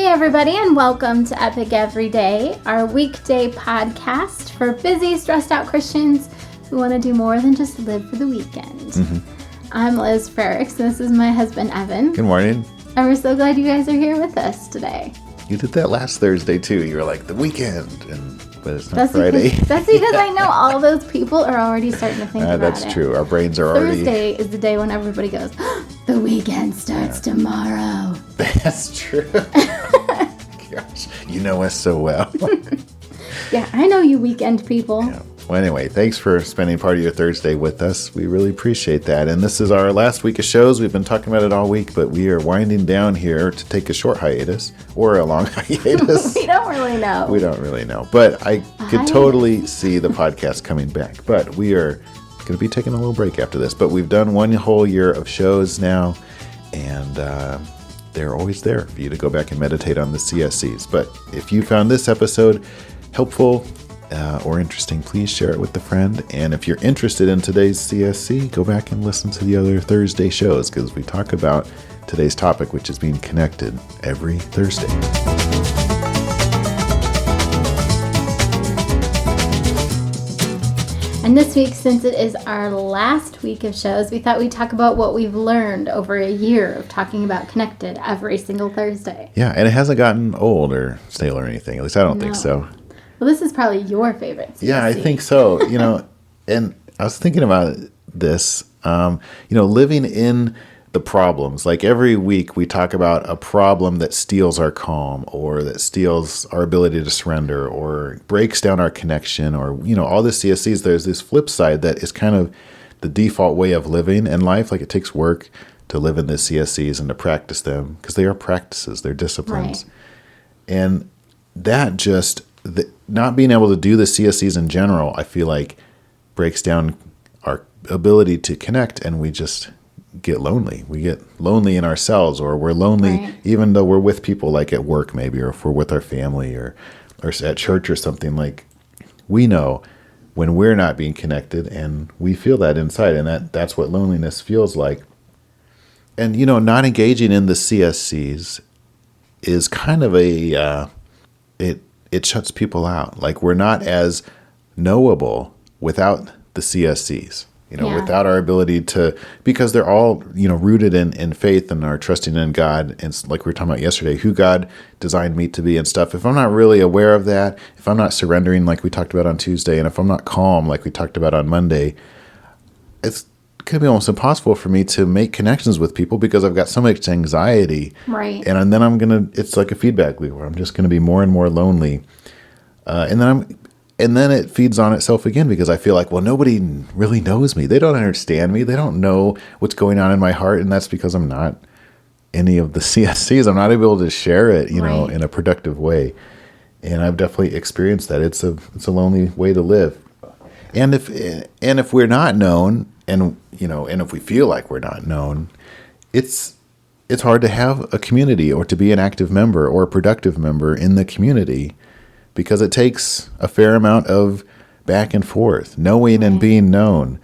everybody, and welcome to Epic Everyday, our weekday podcast for busy, stressed out Christians who want to do more than just live for the weekend. Mm-hmm. I'm Liz Frericks, and this is my husband, Evan. Good morning. And we're so glad you guys are here with us today. You did that last Thursday, too. You were like, the weekend, but it's not Friday. That's because I know all those people are already starting to think about it. That's true. Our brains are already... Thursday is the day when everybody goes, the weekend starts tomorrow. That's true. Gosh, you know us so well. Yeah, I know you weekend people. Yeah. Well, anyway, thanks for spending part of your Thursday with us. We really appreciate that. And this is our last week of shows. We've been talking about it all week, but we are winding down here to take a short hiatus or a long hiatus. We don't really know. We don't really know. But I could totally see the podcast coming back. But we are going to be taking a little break after this. But we've done one whole year of shows now, and they're always there for you to go back and meditate on the CSCs. But if you found this episode helpful or interesting, please share it with a friend. And if you're interested in today's CSC, go back and listen to the other Thursday shows, because we talk about today's topic, which is being connected every Thursday. And this week, since it is our last week of shows, we thought we'd talk about what we've learned over a year of talking about Connected every single Thursday. Yeah, and it hasn't gotten old or stale or anything. At least I don't think so. Well, this is probably your favorite CSC. Yeah, I think so. And I was thinking about this, living in the problems. Like every week we talk about a problem that steals our calm, or that steals our ability to surrender, or breaks down our connection, or, all the CSCs. There's this flip side that is kind of the default way of living in life. Like it takes work to live in the CSCs and to practice them, because they are practices, they're disciplines. Right. And that just... not being able to do the CSCs in general, I feel like breaks down our ability to connect, and we just get lonely. We get lonely in ourselves, or we're lonely even though we're with people, like at work maybe, or if we're with our family or at church or something. Like we know when we're not being connected, and we feel that inside, and that's what loneliness feels like. And, not engaging in the CSCs is kind of it shuts people out. Like we're not as knowable without the CSCs, without our ability to, because they're all, rooted in faith and are trusting in God. And like we were talking about yesterday, who God designed me to be and stuff. If I'm not really aware of that, if I'm not surrendering like we talked about on Tuesday, and if I'm not calm like we talked about on Monday, it's going to be almost impossible for me to make connections with people, because I've got so much anxiety. Right. And then it's like a feedback loop where I'm just going to be more and more lonely. And then it feeds on itself again, because I feel like, well, nobody really knows me. They don't understand me. They don't know what's going on in my heart. And that's because I'm not any of the CSCs. I'm not able to share it, in a productive way. And I've definitely experienced that. It's a lonely way to live. And if we're not known, and if we feel like we're not known, it's hard to have a community, or to be an active member or a productive member in the community, because it takes a fair amount of back and forth, knowing and being known,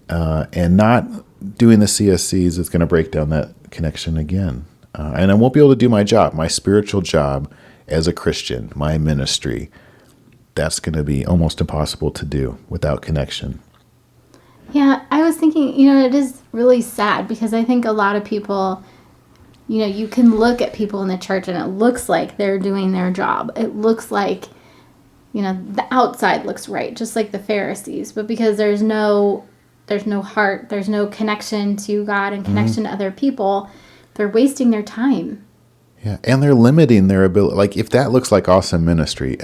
and not doing the CSCs is going to break down that connection again. And I won't be able to do my job, my spiritual job as a Christian, my ministry. That's going to be almost impossible to do without connection. Yeah, I was thinking, it is really sad, because I think a lot of people, you can look at people in the church and it looks like they're doing their job. It looks like, the outside looks right, just like the Pharisees. But because there's no heart, there's no connection to God and connection to other people, they're wasting their time. Yeah, and they're limiting their ability. Like if that looks like awesome ministry,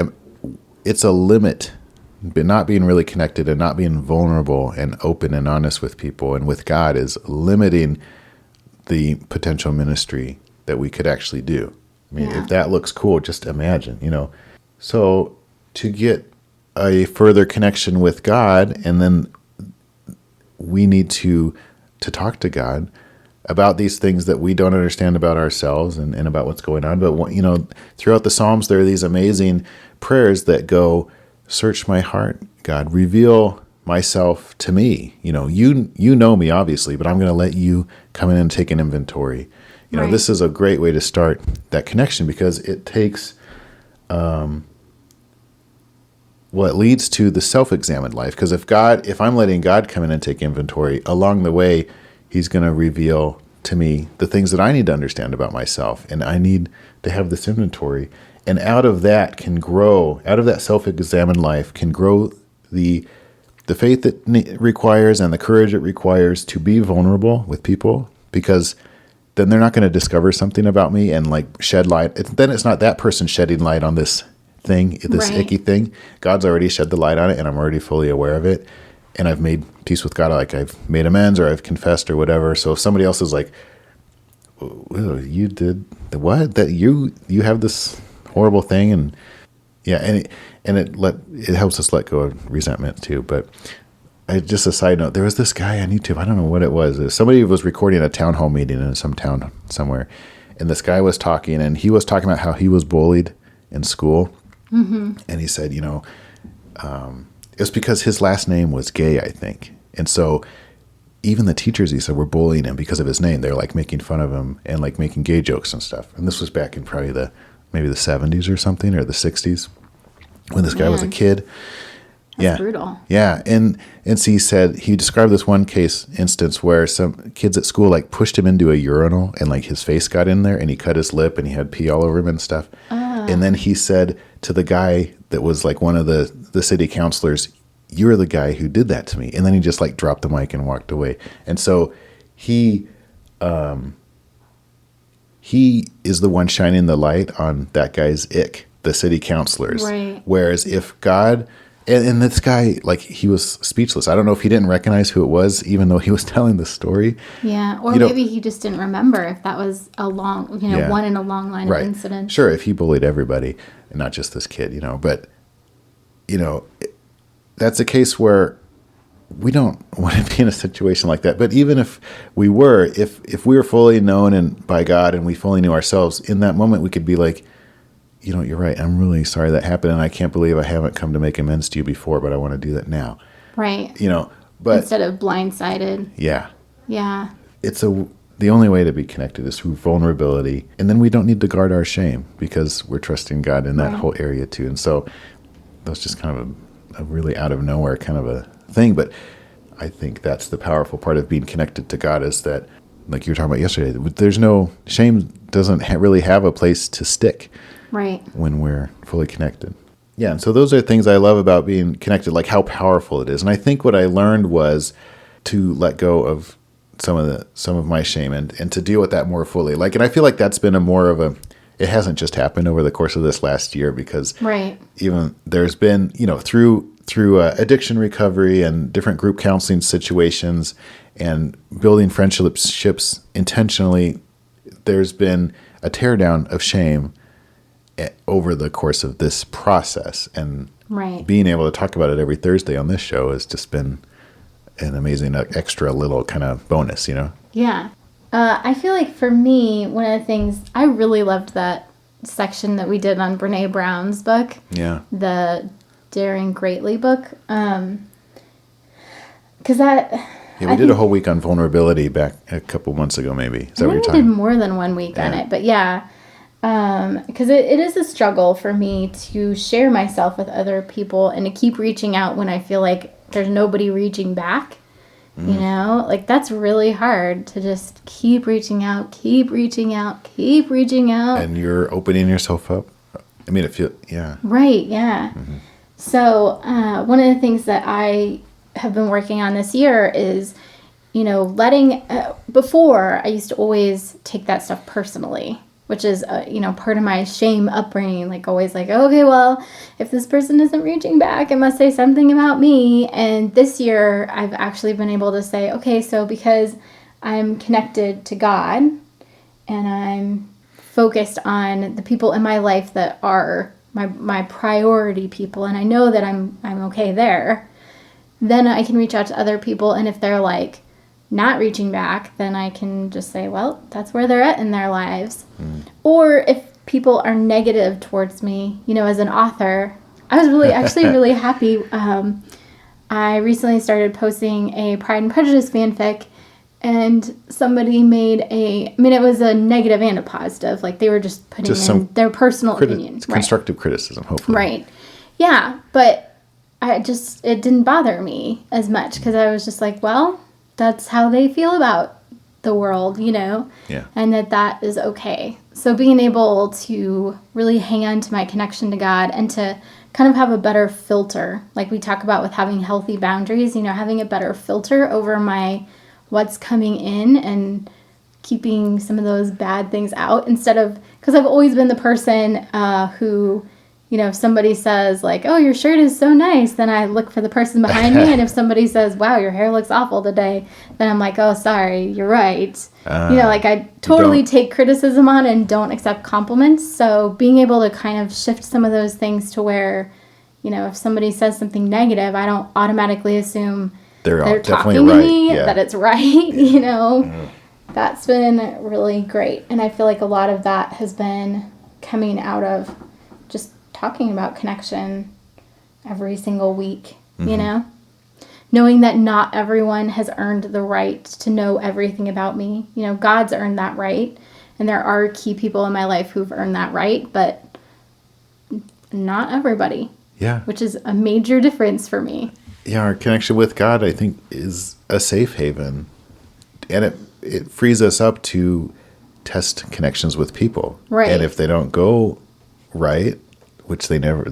it's a limit. But not being really connected and not being vulnerable and open and honest with people and with God is limiting the potential ministry that we could actually do. I mean, if that looks cool, just imagine, So to get a further connection with God, and then we need to talk to God about these things that we don't understand about ourselves and about what's going on. But, throughout the Psalms, there are these amazing prayers that go, search my heart, God, reveal myself to me. You know me, obviously, but I'm going to let you come in and take an inventory. Right. This is a great way to start that connection, because it takes, well, it leads to the self-examined life. Because if I'm letting God come in and take inventory, along the way, he's going to reveal to me the things that I need to understand about myself. And I need to have this inventory. And out of that self-examined life can grow the faith it requires and the courage it requires to be vulnerable with people, because then they're not going to discover something about me and like shed light. Then it's not that person shedding light on this thing, this Right. icky thing. God's already shed the light on it, and I'm already fully aware of it. And I've made peace with God. Like I've made amends, or I've confessed, or whatever. So if somebody else is like, "Whoa, you did the what? That you have this horrible thing," and yeah, it helps us let go of resentment too. But just a side note, there was this guy on YouTube. I don't know what it was. Somebody was recording a town hall meeting in some town somewhere, and this guy was talking, and he was talking about how he was bullied in school. Mm-hmm. And he said, it was because his last name was gay, I think. And so even the teachers, he said, were bullying him because of his name. They're like making fun of him and like making gay jokes and stuff. And this was back in probably maybe the 70s or something, or the 60s, when this guy was a kid. That's brutal. Yeah. And so he described this one instance where some kids at school like pushed him into a urinal, and like his face got in there, and he cut his lip, and he had pee all over him and stuff. And then he said to the guy that was like one of the city councilors, "You're the guy who did that to me." And then he just like dropped the mic and walked away. And so he is the one shining the light on that guy's ick, the city councilors. Right. Whereas if God, and this guy, like, he was speechless. I don't know if he didn't recognize who it was, even though he was telling the story. Yeah. Or maybe he just didn't remember if that was one in a long line of incidents. Sure. If he bullied everybody and not just this kid, but that's a case where we don't want to be in a situation like that. But even if we were, if we were fully known by God, and we fully knew ourselves, in that moment we could be like, you're right. I'm really sorry that happened, and I can't believe I haven't come to make amends to you before, but I want to do that now. Right. But instead of blindsided. Yeah. Yeah. The only way to be connected is through vulnerability, and then we don't need to guard our shame, because we're trusting God in that whole area too. And so that's just kind of a really out of nowhere kind of a thing. But I think that's the powerful part of being connected to God, is that, like you were talking about yesterday, there's no shame, doesn't really have a place to stick. Right. When we're fully connected. Yeah. And so those are things I love about being connected, like how powerful it is. And I think what I learned was to let go of some of my shame and to deal with that more fully. And I feel like that's been it hasn't just happened over the course of this last year, because even there's been, through addiction recovery and different group counseling situations and building friendships intentionally, there's been a teardown of shame over the course of this process. And being able to talk about it every Thursday on this show has just been an amazing extra little kind of bonus, Yeah. I feel like for me, one of the things, I really loved that section that we did on Brene Brown's book. Yeah. The Daring Greatly book. Because that... Yeah, we did a whole week on vulnerability back a couple months ago, maybe. Is that what you're talking about? We did more than 1 week on it, but yeah. Because it is a struggle for me to share myself with other people and to keep reaching out when I feel like there's nobody reaching back. That's really hard to just keep reaching out. And you're opening yourself up. I mean, yeah. Right, yeah. Mm-hmm. So one of the things that I have been working on this year is, letting, before I used to always take that stuff personally, which is, part of my shame upbringing, always okay, well, if this person isn't reaching back, it must say something about me. And this year I've actually been able to say, okay, so because I'm connected to God and I'm focused on the people in my life that are my priority people, and I know that I'm okay there, then I can reach out to other people. And if they're not reaching back, then I can just say, well, that's where they're at in their lives. Or if people are negative towards me, as an author, I was really happy. I recently started posting a Pride and Prejudice fanfic, and somebody it was a negative and a positive. Like they were just putting in their personal opinion. Constructive criticism, hopefully. Right. Yeah. But it didn't bother me as much because I was just like, well, that's how they feel about the world, Yeah. and that is okay. So being able to really hang on to my connection to God and to kind of have a better filter, like we talk about with having healthy boundaries, having a better filter over what's coming in and keeping some of those bad things out instead of, because I've always been the person who, if somebody says like, oh, your shirt is so nice, then I look for the person behind me. And if somebody says, wow, your hair looks awful today, then I'm like, oh, sorry, you're right. I totally take criticism on and don't accept compliments. So being able to kind of shift some of those things to where, if somebody says something negative, I don't automatically assume they're talking to me, that it's right, That's been really great. And I feel like a lot of that has been coming out of just talking about connection every single week, knowing that not everyone has earned the right to know everything about me. God's earned that right. And there are key people in my life who've earned that right, but not everybody. Yeah. Which is a major difference for me. Yeah, our connection with God, I think, is a safe haven. And it frees us up to test connections with people. Right. And if they don't go right, which they don't,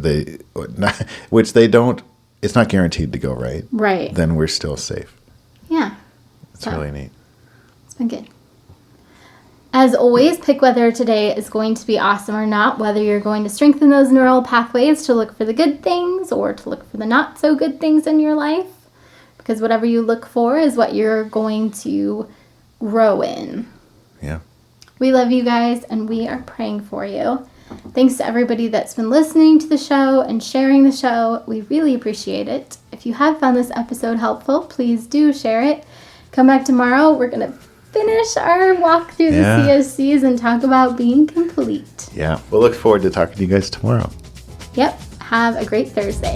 it's not guaranteed to go right. Right. Then we're still safe. Yeah. It's really neat. It's been good. As always, pick whether today is going to be awesome or not, whether you're going to strengthen those neural pathways to look for the good things or to look for the not so good things in your life. Because whatever you look for is what you're going to grow in. Yeah. We love you guys and we are praying for you. Thanks to everybody that's been listening to the show and sharing the show. We really appreciate it. If you have found this episode helpful, please do share it. Come back tomorrow. We're going to finish our walk through the CSCs and talk about being complete. Yeah. We'll look forward to talking to you guys tomorrow. Yep. Have a great Thursday.